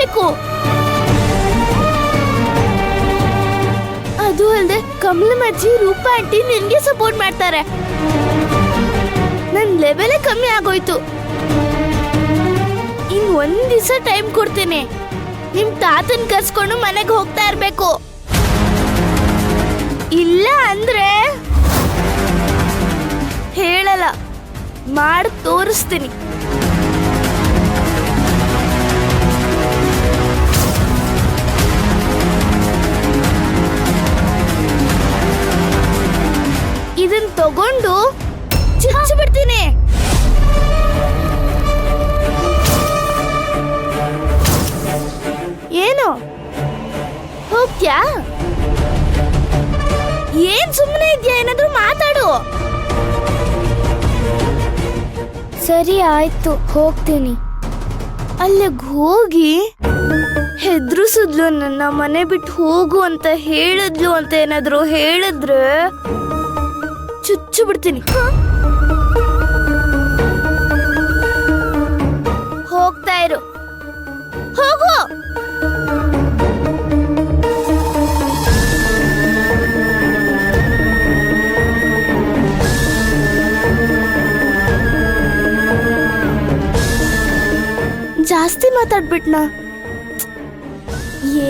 ಮಾಡ್ಬೇಕು. ಅದು ಅಲ್ಲದೆ ಕಮಲಮ್ಮಜ್ಜಿ ರೂಪಾ ಆಂಟಿ ನಿನ್ಗೆ ಸಪೋರ್ಟ್ ಮಾಡ್ತಾರೆ. ನನ್ ಲೆವೆಲೇ ಕಮ್ಮಿ ಆಗೋಯ್ತು. ಇನ್ ಒಂದ್ ದಿವಸ ಟೈಮ್ ಕೊಡ್ತೇನೆ. ನಿಮ್ ತಾತನ್ ಕರ್ಸ್ಕೊಂಡು ಮನೆಗೆ ಹೋಗ್ತಾ ಇರ್ಬೇಕು. ಇಲ್ಲ ಅಂದ್ರೆ ಹೇಳಲ್ಲ, ಮಾಡಿ ತೋರಿಸ್ತೀನಿ. ಇದನ್ ತಗೊಂಡು ಚುಚ್ಚಿಬಿಡ್ತೀನಿ. ಏನು ಹೋಗ್ತ್ಯಾ? ಏನ್ ಸುಮ್ಮನೆ ಇದ್ಯಾ? ಏನಾದ್ರೂ ಮಾತಾಡು. ಸರಿ ಆಯ್ತು, ಹೋಗ್ತೀನಿ. ಅಲ್ಲಿಗೆ ಹೋಗಿ ಹೆದ್ರಿಸಿದ್ಲು ನನ್ನ, ಮನೆ ಬಿಟ್ಟು ಹೋಗು ಅಂತ ಹೇಳಿದ್ಲು ಅಂತ ಏನಾದ್ರು ಹೇಳಿದ್ರೆ ಚುಚ್ಚು ಬಿಡ್ತೀನಿ. ಹೋಗ್ತಾ ಇರು, ಹೋಗು. ಜಾಸ್ತಿ ಮಾತಾಡ್ಬಿಟ್ನಾ?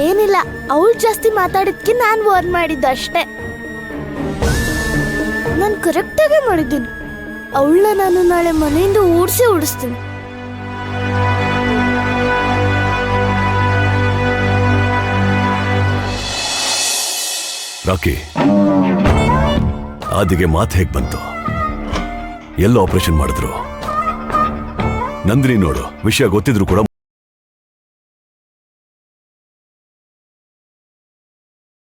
ಏನಿಲ್ಲ, ಅವಳು ಜಾಸ್ತಿ ಮಾತಾಡಿದ್ಕೆ ನಾನು ವಾರ್ನ್ ಮಾಡಿದ್ದ ಅಷ್ಟೇ. ನಾನು ಕರೆಕ್ಟಾಗೇ ಮಾಡಿದ್ದೀನಿ. ಅವಳನ್ನ ನಾನು ನಾಳೆ ಮನೆಯಿಂದ ಓಡಿಸ್ತೀನಿ. ರಾಕಿ, ಆದಿಗೆ ಮಾತು ಹೇಗ್ ಬಂತು? ಎಲ್ಲ ಆಪರೇಷನ್ ಮಾಡಿದ್ರು. ನಂದಿನಿ ನೋಡು, ವಿಷಯ ಗೊತ್ತಿದ್ರು ಕೂಡ